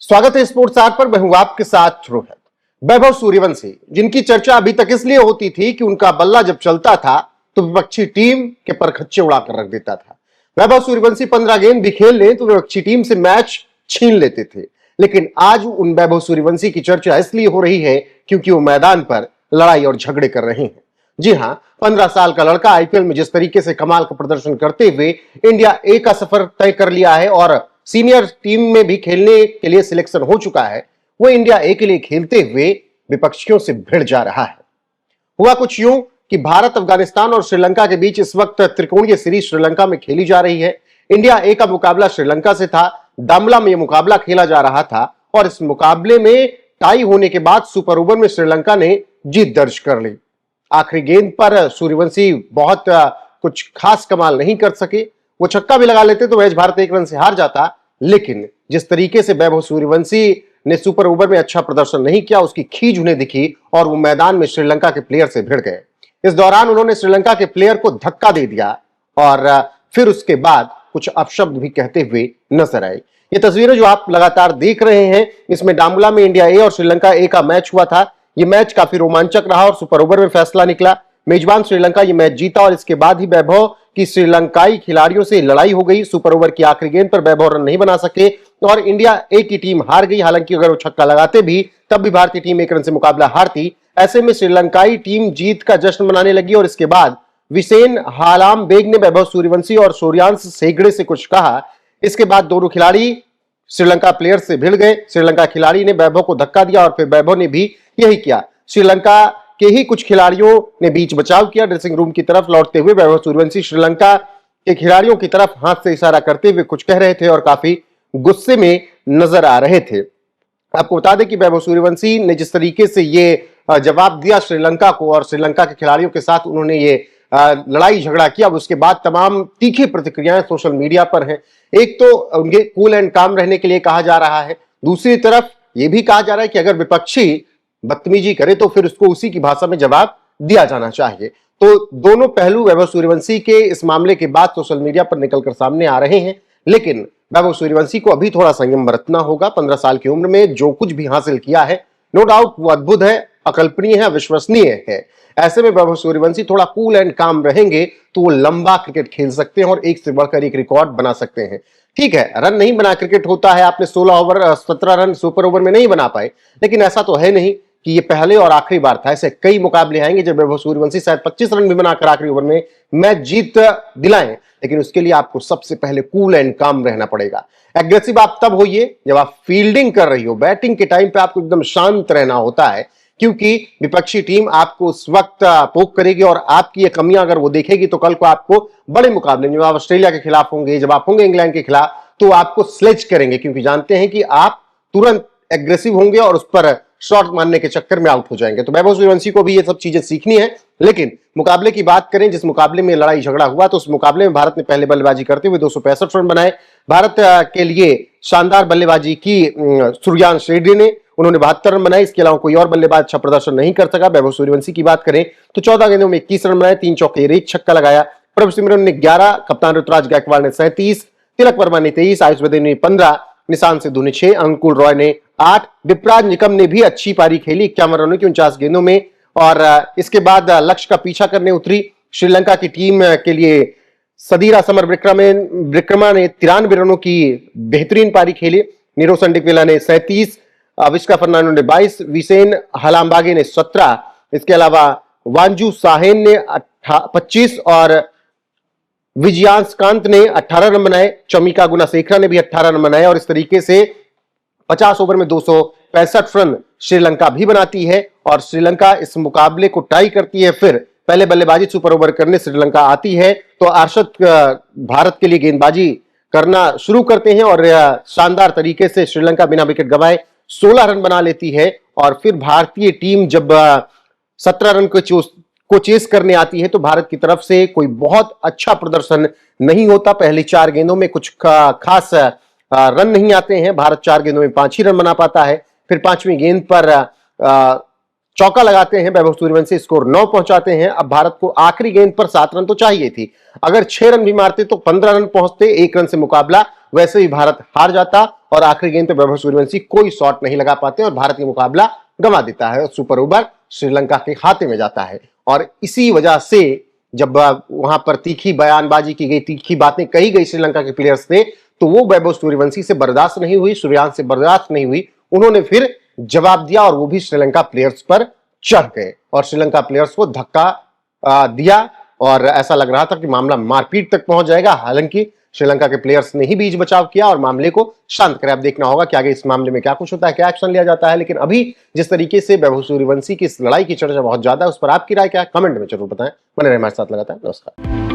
स्वागत है sports are पर। मैं हूं आपके साथ रोहित। वैभव सूर्यवंशी, जिनकी चर्चा अभी तक इसलिए होती थी कि उनका बल्ला जब चलता था तो विपक्षी टीम के परखच्चे उड़ाकर रख देता था। वैभव सूर्यवंशी 15 गेंद भी खेल लें तो विपक्षी टीम से मैच छीन लेते थे। लेकिन आज उन वैभव सूर्यवंशी की चर्चा इसलिए हो रही है क्योंकि वो मैदान पर लड़ाई और झगड़े कर रहे हैं। जी हां, 15 साल का लड़का आईपीएल में जिस तरीके से कमाल का प्रदर्शन करते हुए इंडिया ए का सफर तय कर लिया है और सीनियर टीम में भी खेलने के लिए सिलेक्शन हो चुका है, वो इंडिया ए के लिए खेलते हुए विपक्षियों से भिड़ जा रहा है। हुआ कुछ यूं कि भारत, अफगानिस्तान और श्रीलंका के बीच इस वक्त त्रिकोणीय सीरीज श्रीलंका में खेली जा रही है। इंडिया ए का मुकाबला श्रीलंका से था। दामला में यह मुकाबला खेला जा रहा था और इस मुकाबले में टाई होने के बाद सुपर ओवर में श्रीलंका ने जीत दर्ज कर ली। आखिरी गेंद पर सूर्यवंशी बहुत कुछ खास कमाल नहीं कर सके। वो छक्का भी लगा लेते तो मैच भारत 1 रन से हार जाता। लेकिन जिस तरीके से वैभव सूर्यवंशी ने सुपर ओवर में अच्छा प्रदर्शन नहीं किया, उसकी खींच उन्हें दिखी और वो मैदान में श्रीलंका के प्लेयर से भिड़ गए। इस दौरान उन्होंने श्रीलंका के प्लेयर को धक्का दे दिया और फिर उसके बाद कुछ अपशब्द भी कहते हुए नजर आए। ये तस्वीरें जो आप लगातार देख रहे हैं, इसमें डामुला में इंडिया ए और श्रीलंका ए का मैच हुआ था। ये मैच काफी रोमांचक रहा और सुपर ओवर में फैसला निकला। मेजबान श्रीलंका ये मैच जीता और इसके बाद ही वैभव की श्रीलंकाई खिलाड़ियों से लड़ाई हो गई। सुपर ओवर की आखिरी गेंद पर वैभव रन नहीं बना सके और इंडिया ए की टीम हार गई। हालांकि अगर वो छक्का लगाते भी तब भी भारतीय टीम 1 रन से मुकाबला हारती। ऐसे में श्रीलंकाई टीम जीत का जश्न मनाने लगी और इसके बाद विसेन हालाम बेग ने वैभव सूर्यवंशी और सूर्यांश सेगड़े से कुछ कहा। इसके बाद दोनों खिलाड़ी श्रीलंका प्लेयर से भिड़ गए। श्रीलंका खिलाड़ी ने वैभव को धक्का दिया और फिर वैभव ने भी यही किया। श्रीलंका के ही कुछ खिलाड़ियों ने बीच बचाव किया। ड्रेसिंग रूम की तरफ लौटते हुए वैभव सूर्यवंशी श्रीलंका के खिलाड़ियों की तरफ हाथ से इशारा करते हुए कुछ कह रहे थे और काफी गुस्से में नजर आ रहे थे। आपको बता दें कि वैभव सूर्यवंशी ने जिस तरीके से ये जवाब दिया श्रीलंका को और श्रीलंका के खिलाड़ियों के साथ उन्होंने ये लड़ाई झगड़ा किया, उसके बाद तमाम तीखी प्रतिक्रियाएं सोशल मीडिया पर हैं। एक तो उनके कूल एंड काम रहने के लिए कहा जा रहा है, दूसरी तरफ यह भी कहा जा रहा है कि अगर विपक्षी बदतमीजी करे तो फिर उसको उसी की भाषा में जवाब दिया जाना चाहिए। तो दोनों पहलू वैभव सूर्यवंशी के इस मामले के बाद सोशल मीडिया पर निकलकर सामने आ रहे हैं। लेकिन वैभव सूर्यवंशी को अभी थोड़ा संयम बरतना होगा। 15 साल की उम्र में जो कुछ भी हासिल किया है, नो डाउट वो अद्भुत है, अकल्पनीय है, अविश्वसनीय है। ऐसे में वैभव सूर्यवंशी थोड़ा कूल एंड काम रहेंगे तो वो लंबा क्रिकेट खेल सकते हैं और एक से बढ़कर एक रिकॉर्ड बना सकते हैं। ठीक है, रन नहीं बना क्रिकेट होता है। आपने 16 ओवर 17 रन सुपर ओवर में नहीं बना पाए, लेकिन ऐसा तो है नहीं कि ये पहले और आखिरी बार था। ऐसे कई मुकाबले आएंगे जब वैभव सूर्यवंशी शायद 25 रन भी बनाकर आखिरी ओवर में मैच जीत दिलाएं। लेकिन उसके लिए आपको सबसे पहले कूल एंड काम रहना पड़ेगा। एग्रेसिव आप तब होइए जब आप फील्डिंग कर रही हो। बैटिंग के टाइम पे आपको एकदम शांत रहना होता है, क्योंकि विपक्षी टीम आपको उस वक्त पोक करेगी और आपकी ये कमियां अगर वो देखेगी तो कल को आपको बड़े मुकाबले में, जब आप ऑस्ट्रेलिया के खिलाफ होंगे, जब आप होंगे इंग्लैंड के खिलाफ, तो आपको स्लेज करेंगे, क्योंकि जानते हैं कि आप तुरंत एग्रेसिव होंगे और उस पर शॉट मारने के चक्कर में आउट हो जाएंगे। तो वैभव सूर्यवंशी को भी ये सब चीजें सीखनी है। लेकिन मुकाबले की बात करें, जिस मुकाबले में लड़ाई झगड़ा हुआ, तो उस मुकाबले में भारत ने पहले बल्लेबाजी करते हुए 265 रन बनाए। भारत के लिए शानदार बल्लेबाजी की सूर्यांश सेगड़े ने, उन्होंने 72 रन बनाए। इसके अलावा कोई और बल्लेबाज अच्छा प्रदर्शन नहीं कर सका। वैभव सूर्यवंशी की बात करें तो 14 गेंदों में 21 रन बनाए, 3 चौके और 1 छक्का लगाया। प्रभ सिमरन ने 11, कप्तान ऋतुराज गायकवाड़ ने 37, तिलक वर्मा ने 23, आयुष बदे ने 15, निशांत सिद्धू ने 6, अंकुल रॉय ने 8, विपराज निकम ने भी अच्छी पारी खेली 51 रनों की 49 गेंदों में। और इसके बाद लक्ष्य का पीछा करने उतरी श्रीलंका की टीम के लिए सदीरा समर विक्रमा ने 93 रनों की बेहतरीन पारी खेली। नीरो संडिकवेला ने 37, विस्का फर्नांडो ने 22, विसेन हलाम्बागे ने 17, इसके अलावा वांजू साहेन ने 25 और विजयांश कांत ने 18 रन बनाए। चमिका गुनासेखरा ने भी 18 रन बनाए और इस तरीके से 50 ओवर में 265 रन श्रीलंका भी बनाती है और श्रीलंका इस मुकाबले को टाई करती है। फिर पहले बल्लेबाजी सुपर ओवर करने श्रीलंका आती है तो अरशद भारत के लिए गेंदबाजी करना शुरू करते हैं और शानदार तरीके से श्रीलंका बिना विकेट गंवाए 16 रन बना लेती है। और फिर भारतीय टीम जब 17 रन को चेस करने आती है तो भारत की तरफ से कोई बहुत अच्छा प्रदर्शन नहीं होता। पहली 4 गेंदों में कुछ खास रन नहीं आते हैं। भारत 4 गेंदों में 5 ही रन बना पाता है। फिर 5वीं गेंद पर चौका लगाते हैं वैभव सूर्यवंशी, स्कोर 9 पहुंचाते हैं। अब भारत को आखिरी गेंद पर 7 रन तो चाहिए थी, अगर 6 रन भी मारते तो 15 रन पहुंचते, 1 रन से मुकाबला, वैसे ही भारत हार जाता और आखिरी गेंद पर वैभव सूर्यवंशी कोई शॉट नहीं लगा पाते और भारत ये मुकाबला गंवा देता है। सुपर ओवर श्रीलंका के खाते में जाता है और इसी वजह से जब वहां पर तीखी बयानबाजी की गई, तीखी बातें कही गई श्रीलंका के प्लेयर्स से, तो वो वैभव सूर्यवंशी से बर्दाश्त नहीं हुई, सूर्यवंशी से बर्दाश्त नहीं हुई। उन्होंने फिर जवाब दिया और वो भी श्रीलंका प्लेयर्स पर चढ़ गए और श्रीलंका प्लेयर्स को धक्का दिया और ऐसा लग रहा था कि मामला मारपीट तक पहुंच जाएगा। हालांकि श्रीलंका के प्लेयर्स ने ही बीच बचाव किया और मामले को शांत कराया। अब देखना होगा कि आगे इस मामले में क्या कुछ होता है, क्या एक्शन लिया जाता है। लेकिन अभी जिस तरीके से वैभव सूर्यवंशी की इस लड़ाई की चर्चा बहुत ज्यादा है, उस पर आपकी राय क्या है, कमेंट में जरूर बताएं। बने रहे हमारे साथ लगातार। नमस्कार।